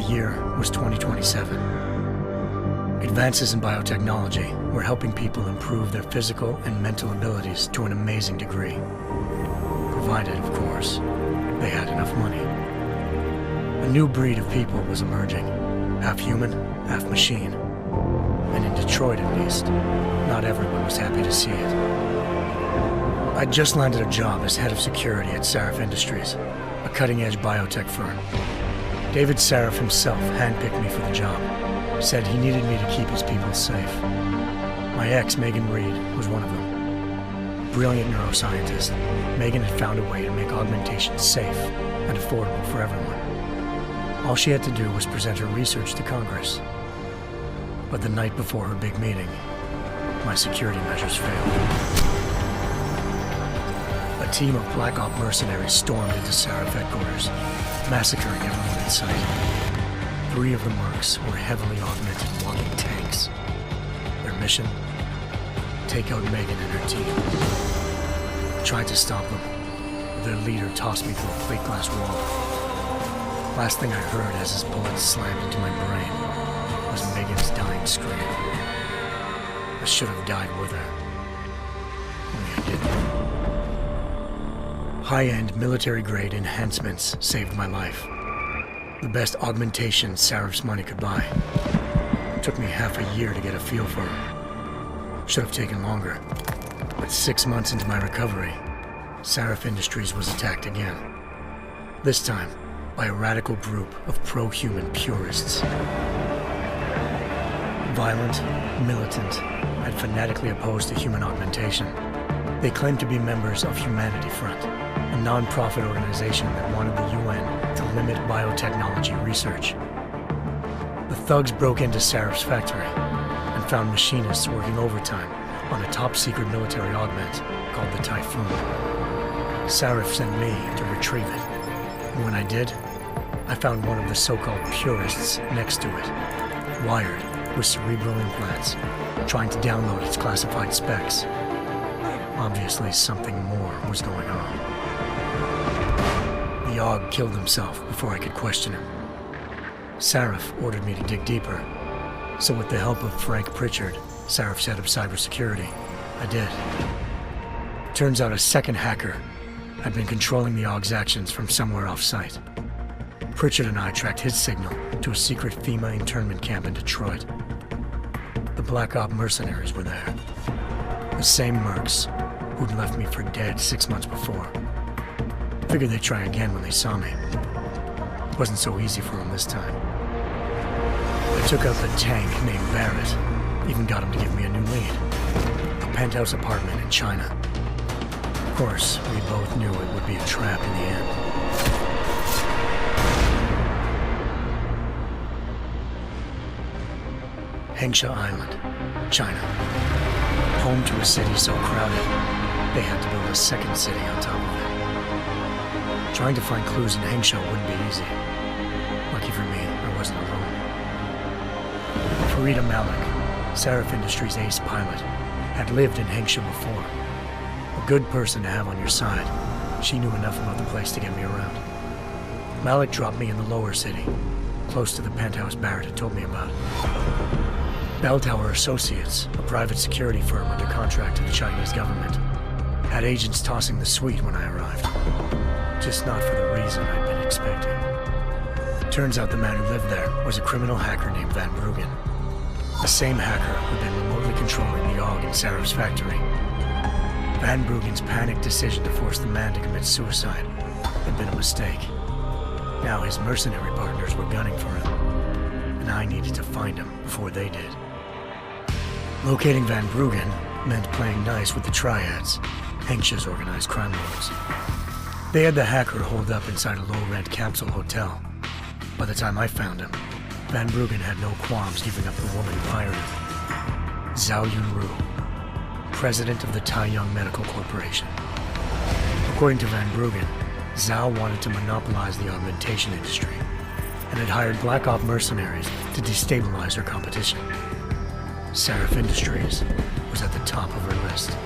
year was 2027. Advances in biotechnology were helping people improve their physical and mental abilities to an amazing degree. Provided, of course, they had enough money. A new breed of people was emerging, half human, half machine. And in Detroit, at least, not everyone was happy to see it. I'd just landed a job as head of security at Sarif Industries, a cutting-edge biotech firm. David Sarif himself handpicked me for the job, said he needed me to keep his people safe. My ex, Megan Reed, was one of them. Brilliant neuroscientist, Megan had found a way to make augmentation safe and affordable for everyone. All she had to do was present her research to Congress. But the night before her big meeting, my security measures failed. A team of Black Op mercenaries stormed into Sarif headquarters, massacring everyone in sight. 3 of the mercs were heavily augmented walking tanks. Their mission? Take out Megan and her team. I tried to stop them, but their leader tossed me through a plate glass wall. Last thing I heard as his bullets slammed into my brain was Megan's dying scream. I should have died with her. Only I didn't. High-end military-grade enhancements saved my life. The best augmentation Sarif's money could buy. It took me half a year to get a feel for her. Should have taken longer. But 6 months into my recovery, Sarif Industries was attacked again. This time, by a radical group of pro-human purists. Violent, militant, and fanatically opposed to human augmentation. They claimed to be members of Humanity Front, a non-profit organization that wanted the UN to limit biotechnology research. The thugs broke into Sarif's factory and found machinists working overtime on a top-secret military augment called the Typhoon. Sarif sent me to retrieve it, and when I did, I found one of the so-called purists next to it, wired with cerebral implants, trying to download its classified specs. Obviously, something more was going on. The Aug killed himself before I could question him. Sarif ordered me to dig deeper, so with the help of Frank Pritchard, Sarif's head of cybersecurity, I did. Turns out a second hacker had been controlling the Aug's actions from somewhere off-site. Pritchard and I tracked his signal to a secret FEMA internment camp in Detroit. The Black Op mercenaries were there. The same mercs who'd left me for dead 6 months before. Figured they'd try again when they saw me. It wasn't so easy for them this time. I took out the tank named Barrett, even got him to give me a new lead. A penthouse apartment in China. Of course, we both knew it would be a trap in the end. Hengsha Island, China. Home to a city so crowded, they had to build a second city on top of it. Trying to find clues in Hengsha wouldn't be easy. Lucky for me, I wasn't alone. Farida Malik, Sarif Industries' ace pilot, had lived in Hengsha before. A good person to have on your side. She knew enough about the place to get me around. Malik dropped me in the lower city, close to the penthouse Barrett had told me about. Bell Tower Associates, a private security firm under contract to the Chinese government, had agents tossing the suite when I arrived. Just not for the reason I'd been expecting. Turns out the man who lived there was a criminal hacker named Van Bruggen. The same hacker who'd been remotely controlling the Aug in Sarif's factory. Van Bruggen's panicked decision to force the man to commit suicide had been a mistake. Now his mercenary partners were gunning for him, and I needed to find him before they did. Locating Van Bruggen meant playing nice with the Triads, Hengsha's organized crime lords. They had the hacker holed up inside a low-rent capsule hotel. By the time I found him, Van Bruggen had no qualms giving up the woman who hired him. Zhao Yunru, president of the Taiyang Medical Corporation. According to Van Bruggen, Zhao wanted to monopolize the augmentation industry and had hired Black Op mercenaries to destabilize her competition. Sarif Industries was at the top of her list.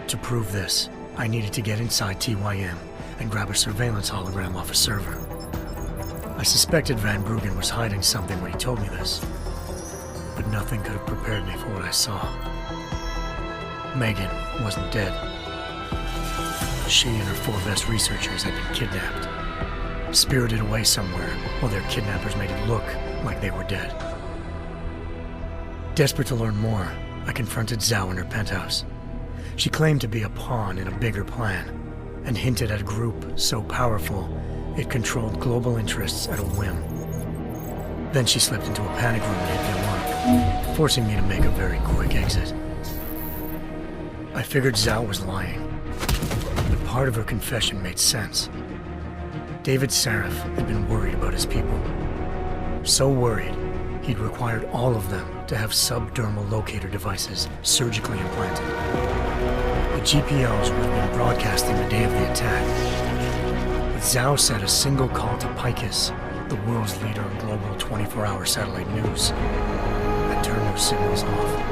To prove this, I needed to get inside TYM and grab a surveillance hologram off a server. I suspected Van Bruggen was hiding something when he told me this, but nothing could have prepared me for what I saw. Megan wasn't dead. She and her 4 best researchers had been kidnapped, spirited away somewhere while their kidnappers made it look like they were dead. Desperate to learn more, I confronted Zhao in her penthouse. She claimed to be a pawn in a bigger plan, and hinted at a group so powerful it controlled global interests at a whim. Then she slipped into a panic room and hit the alarm, forcing me to make a very quick exit. I figured Zhao was lying, but part of her confession made sense. David Sarif had been worried about his people. So worried, he'd required all of them to have subdermal locator devices surgically implanted. The GPOs would have been broadcasting the day of the attack. But Zhao said a single call to Picus, the world's leader in global 24-hour satellite news, had turned those signals off.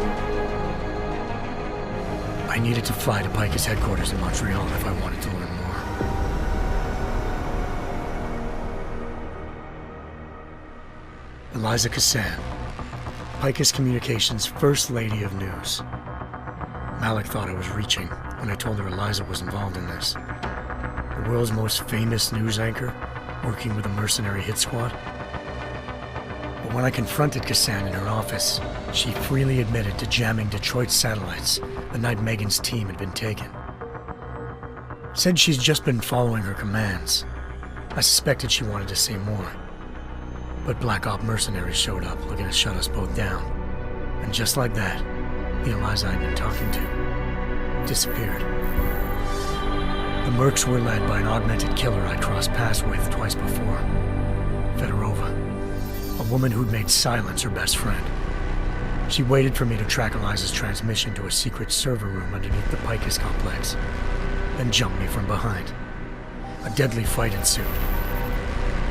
I needed to fly to Picus headquarters in Montreal if I wanted to learn more. Eliza Cassan, Picus Communications' First Lady of News. Malik thought I was reaching when I told her Eliza was involved in this. The world's most famous news anchor, working with a mercenary hit squad. But when I confronted Cassan in her office, she freely admitted to jamming Detroit's satellites the night Megan's team had been taken. Said she's just been following her commands. I suspected she wanted to say more. But Black Op mercenaries showed up looking to shut us both down. And just like that, the Eliza I'd been talking to disappeared. The Mercs were led by an augmented killer I'd crossed paths with twice before, Fedorova, a woman who'd made silence her best friend. She waited for me to track Eliza's transmission to a secret server room underneath the Picus complex, then jumped me from behind. A deadly fight ensued.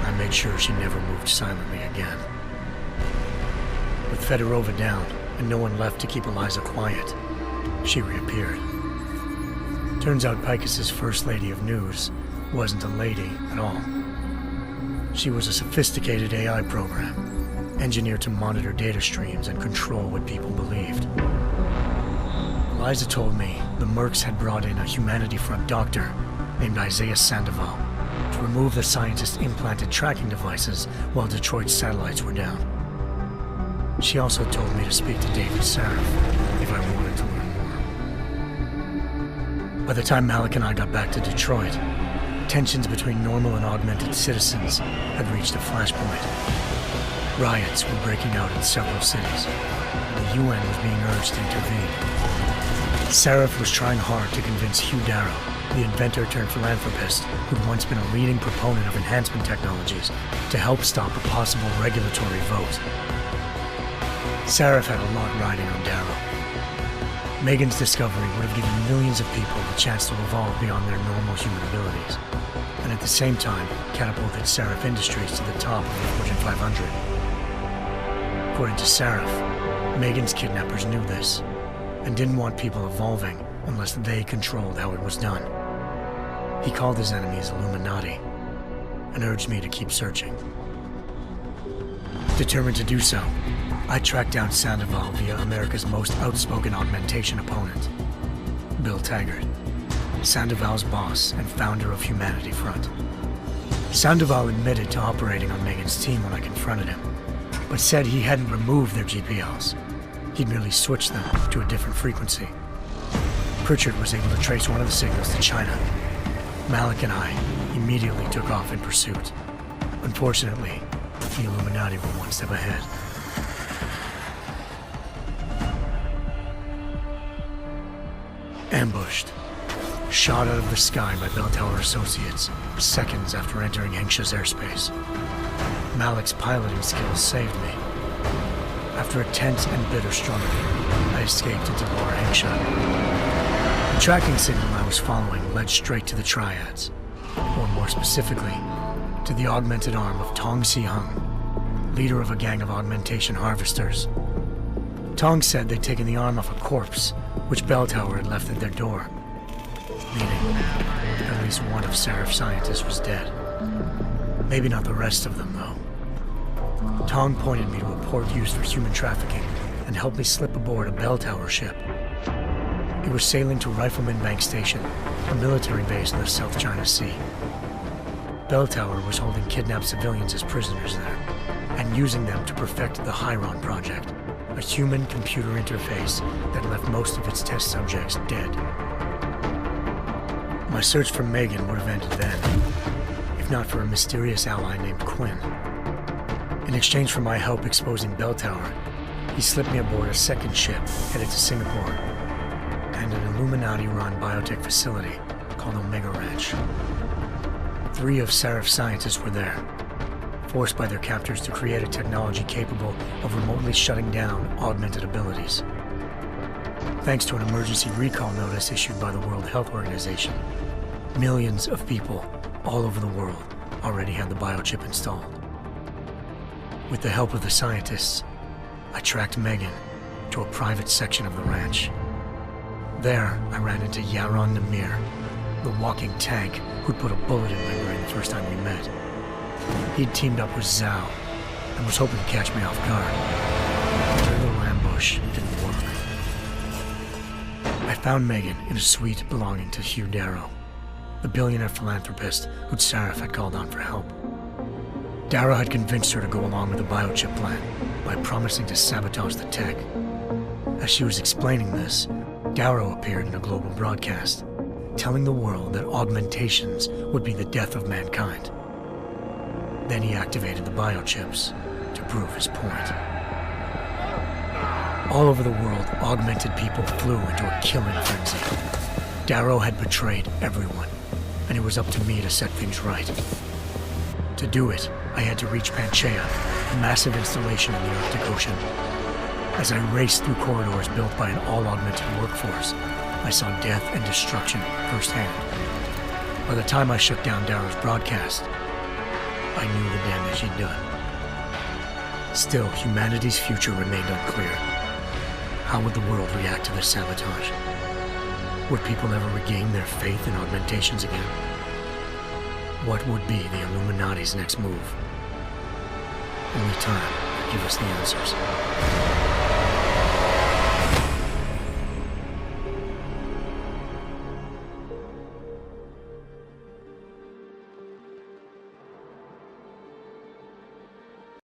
I made sure she never moved silently again. With Fedorova down, and no one left to keep Eliza quiet, she reappeared. Turns out Picus's First Lady of News wasn't a lady at all. She was a sophisticated AI program, engineered to monitor data streams and control what people believed. Eliza told me the Mercs had brought in a Humanity Front doctor named Isaiah Sandoval to remove the scientist's implanted tracking devices while Detroit's satellites were down. She also told me to speak to David Sarif if I wanted to learn more. By the time Malik and I got back to Detroit, tensions between normal and augmented citizens had reached a flashpoint. Riots were breaking out in several cities, and the UN was being urged to intervene. Sarif was trying hard to convince Hugh Darrow, the inventor turned philanthropist who'd once been a leading proponent of enhancement technologies, to help stop a possible regulatory vote. Sarif had a lot riding on Darrow. Megan's discovery would have given millions of people the chance to evolve beyond their normal human abilities, and at the same time catapulted Sarif Industries to the top of the Fortune 500. According to Sarif, Megan's kidnappers knew this, and didn't want people evolving unless they controlled how it was done. He called his enemies Illuminati, and urged me to keep searching. Determined to do so, I tracked down Sandoval via America's most outspoken augmentation opponent, Bill Taggart, Sandoval's boss and founder of Humanity Front. Sandoval admitted to operating on Megan's team when I confronted him, but said he hadn't removed their GPLs. He'd merely switched them to a different frequency. Pritchard was able to trace one of the signals to China. Malik and I immediately took off in pursuit. Unfortunately, the Illuminati were one step ahead. Ambushed. Shot out of the sky by Bell Tower Associates, seconds after entering Hengsha's airspace. Malik's piloting skills saved me. After a tense and bitter struggle, I escaped into Lower Hengsha. The tracking signal I was following led straight to the Triads, or more specifically, to the augmented arm of Tong Si-hung, leader of a gang of augmentation harvesters. Tong said they'd taken the arm off a corpse, which Bell Tower had left at their door, meaning at least one of Sarif's scientists was dead. Maybe not the rest of them, though. Tong pointed me to a port used for human trafficking and helped me slip aboard a bell tower ship. It was sailing to Rifleman Bank Station, a military base in the South China Sea. Bell Tower was holding kidnapped civilians as prisoners there, and using them to perfect the Chiron project, a human-computer interface that left most of its test subjects dead. My search for Megan would have ended then, if not for a mysterious ally named Quinn. In exchange for my help exposing Bell Tower, he slipped me aboard a second ship headed to Singapore and an Illuminati-run biotech facility called Omega Ranch. 3 of Serif's scientists were there, forced by their captors to create a technology capable of remotely shutting down augmented abilities. Thanks to an emergency recall notice issued by the World Health Organization, millions of people all over the world already had the biochip installed. With the help of the scientists, I tracked Megan to a private section of the ranch. There, I ran into Yaron Namir, the walking tank who'd put a bullet in my brain the first time we met. He'd teamed up with Zhao and was hoping to catch me off guard. Their little ambush didn't work. I found Megan in a suite belonging to Hugh Darrow, the billionaire philanthropist who'd Sarif had called on for help. Darrow had convinced her to go along with the biochip plan by promising to sabotage the tech. As she was explaining this, Darrow appeared in a global broadcast, telling the world that augmentations would be the death of mankind. Then he activated the biochips to prove his point. All over the world, augmented people flew into a killing frenzy. Darrow had betrayed everyone, and it was up to me to set things right. To do it, I had to reach Panchaea, a massive installation in the Arctic Ocean. As I raced through corridors built by an all-augmented workforce, I saw death and destruction firsthand. By the time I shut down Darrow's broadcast, I knew the damage he'd done. Still, humanity's future remained unclear. How would the world react to this sabotage? Would people ever regain their faith in augmentations again? What would be the Illuminati's next move? Only time could give us the answers.